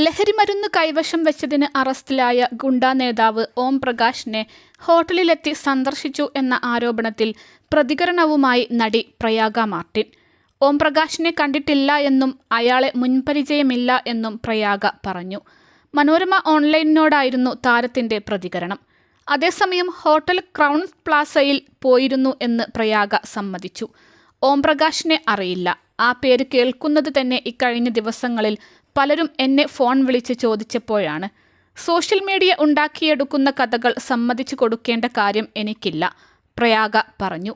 ലഹരിമരുന്ന് കൈവശം വെച്ചതിന് അറസ്റ്റിലായ ഗുണ്ടാ നേതാവ് ഓം പ്രകാശിനെ ഹോട്ടലിലെത്തി സന്ദർശിച്ചു എന്ന ആരോപണത്തിൽ പ്രതികരണവുമായി നടി പ്രയാഗ മാർട്ടിൻ. ഓം പ്രകാശിനെ കണ്ടിട്ടില്ല എന്നും അയാളെ മുൻപരിചയമില്ല എന്നും പ്രയാഗ പറഞ്ഞു. മനോരമ ഓൺലൈനിനോടായിരുന്നു താരത്തിന്റെ പ്രതികരണം. അതേസമയം ഹോട്ടൽ ക്രൗൺ പ്ലാസയിൽ പോയിരുന്നു എന്ന് പ്രയാഗ സമ്മതിച്ചു. ഓം പ്രകാശിനെ അറിയില്ല. ആ പേര് കേൾക്കുന്നത് തന്നെ ഇക്കഴിഞ്ഞ ദിവസങ്ങളിൽ പലരും എന്നെ ഫോൺ വിളിച്ച് ചോദിച്ചപ്പോഴാണ്. സോഷ്യൽ മീഡിയ ഉണ്ടാക്കിയെടുക്കുന്ന കഥകൾ സമ്മതിച്ചു കൊടുക്കേണ്ട കാര്യം എനിക്കില്ല, പ്രയാഗ പറഞ്ഞു.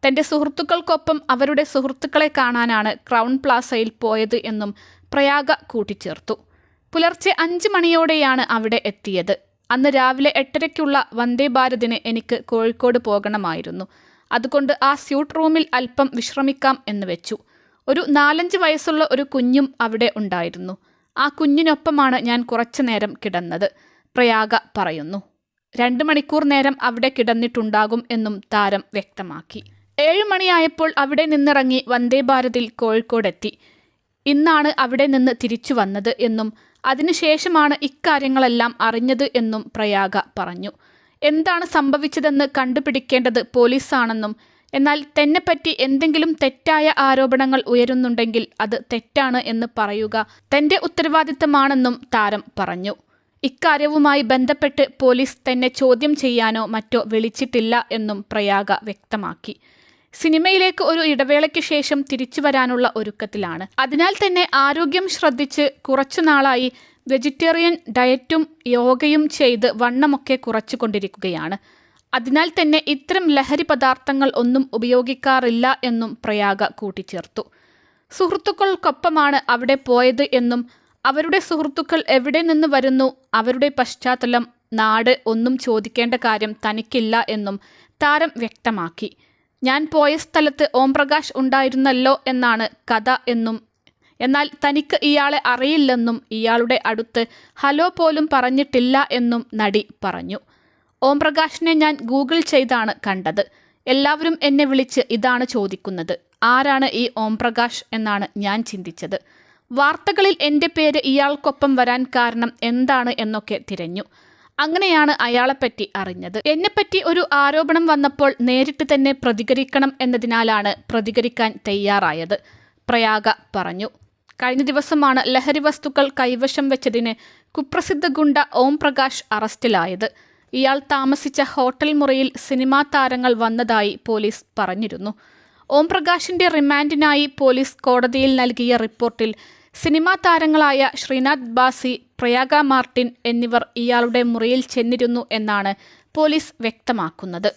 തന്റെ സുഹൃത്തുക്കൾക്കൊപ്പം അവരുടെ സുഹൃത്തുക്കളെ കാണാനാണ് ക്രൗൺ പ്ലാസയിൽ പോയത് എന്നും പ്രയാഗ കൂട്ടിച്ചേർത്തു. പുലർച്ചെ 5 മണിയോടെയാണ് അവിടെ എത്തിയത്. അന്ന് രാവിലെ 8:30-ക്കുള്ള വന്ദേ ഭാരതിന് എനിക്ക് കോഴിക്കോട് പോകണമായിരുന്നു. അതുകൊണ്ട് ആ സ്യൂട്ട് റൂമിൽ അല്പം വിശ്രമിക്കാം എന്ന് വെച്ചു. ഒരു 4-5 വയസ്സുള്ള ഒരു കുഞ്ഞും അവിടെ ഉണ്ടായിരുന്നു. ആ കുഞ്ഞിനൊപ്പമാണ് ഞാൻ കുറച്ചു നേരം കിടന്നത്, പ്രയാഗ പറയുന്നു. 2 മണിക്കൂർ നേരം അവിടെ കിടന്നിട്ടുണ്ടാകും എന്നും താരം വ്യക്തമാക്കി. 7 മണിയായപ്പോൾ അവിടെ നിന്നിറങ്ങി വന്ദേ ഭാരതിൽ കോഴിക്കോടെത്തി. ഇന്നാണ് അവിടെ നിന്ന് തിരിച്ചു വന്നത് എന്നും അതിനുശേഷമാണ് ഇക്കാര്യങ്ങളെല്ലാം അറിഞ്ഞത് എന്നും പ്രയാഗ പറഞ്ഞു. എന്താണ് സംഭവിച്ചതെന്ന് കണ്ടുപിടിക്കേണ്ടത് പോലീസാണെന്നും എന്നാൽ തന്നെപ്പറ്റി എന്തെങ്കിലും തെറ്റായ ആരോപണങ്ങൾ ഉയരുന്നുണ്ടെങ്കിൽ അത് തെറ്റാണ് എന്ന് പറയുക തന്റെ ഉത്തരവാദിത്തമാണെന്നും താരം പറഞ്ഞു. ഇക്കാര്യവുമായി ബന്ധപ്പെട്ട് പോലീസ് തന്നെ ചോദ്യം ചെയ്യാനോ മറ്റോ വിളിച്ചിട്ടില്ല എന്നും പ്രയാഗ വ്യക്തമാക്കി. സിനിമയിലേക്ക് ഒരു ഇടവേളയ്ക്ക് ശേഷം തിരിച്ചു വരാനുള്ള ഒരുക്കത്തിലാണ്. അതിനാൽ തന്നെ ആരോഗ്യം ശ്രദ്ധിച്ച് കുറച്ചുനാളായി വെജിറ്റേറിയൻ ഡയറ്റും യോഗയും ചെയ്ത് വണ്ണമൊക്കെ കുറച്ചുകൊണ്ടിരിക്കുകയാണ്. അതിനാൽ തന്നെ ഇത്തരം ലഹരി പദാർത്ഥങ്ങൾ ഒന്നും ഉപയോഗിക്കാറില്ല എന്നും പ്രയാഗ കൂട്ടിച്ചേർത്തു. സുഹൃത്തുക്കൾക്കൊപ്പമാണ് അവിടെ പോയത് എന്നും അവരുടെ സുഹൃത്തുക്കൾ എവിടെ നിന്ന് വരുന്നു, അവരുടെ പശ്ചാത്തലം, നാട് ഒന്നും ചോദിക്കേണ്ട കാര്യം തനിക്കില്ല എന്നും താരം വ്യക്തമാക്കി. ഞാൻ പോയ സ്ഥലത്ത് ഓം പ്രകാശ് ഉണ്ടായിരുന്നല്ലോ എന്നാണ് കഥ എന്നും എന്നാൽ തനിക്ക് ഇയാളെ അറിയില്ലെന്നും ഇയാളുടെ അടുത്ത് ഹലോ പോലും പറഞ്ഞിട്ടില്ല എന്നും നടി പറഞ്ഞു. ഓം പ്രകാശിനെ ഞാൻ ഗൂഗിൾ ചെയ്താണ് കണ്ടത്. എല്ലാവരും എന്നെ വിളിച്ച് ഇതാണ് ചോദിക്കുന്നത്, ആരാണ് ഈ ഓം പ്രകാശ് എന്നാണ് ഞാൻ ചിന്തിച്ചത്. വാർത്തകളിൽ എൻ്റെ പേര് ഇയാൾക്കൊപ്പം വരാൻ കാരണം എന്താണ് എന്നൊക്കെ തിരഞ്ഞു. അങ്ങനെയാണ് അയാളെപ്പറ്റി അറിഞ്ഞത്. എന്നെപ്പറ്റി ഒരു ആരോപണം വന്നപ്പോൾ നേരിട്ട് തന്നെ പ്രതികരിക്കണം എന്നതിനാലാണ് പ്രതികരിക്കാൻ തയ്യാറായത്, പ്രയാഗ പറഞ്ഞു. കഴിഞ്ഞ ദിവസമാണ് ലഹരി വസ്തുക്കൾ കൈവശം വെച്ചതിന് കുപ്രസിദ്ധ ഗുണ്ട ഓം പ്രകാശ് അറസ്റ്റിലായത്. ഇയാൾ താമസിച്ച ഹോട്ടൽ മുറിയിൽ സിനിമാ താരങ്ങൾ വന്നതായി പോലീസ് പറഞ്ഞിരുന്നു. ഓം പ്രകാശിന്റെ റിമാൻഡിനായി പോലീസ് കോടതിയിൽ നൽകിയ റിപ്പോർട്ടിൽ സിനിമാ താരങ്ങളായ ശ്രീനാഥ് ബാസി, പ്രയാഗ മാർട്ടിൻ എന്നിവർ ഇയാളുടെ മുറിയിൽ ചെന്നിരുന്നു എന്നാണ് പോലീസ് വ്യക്തമാക്കുന്നത്.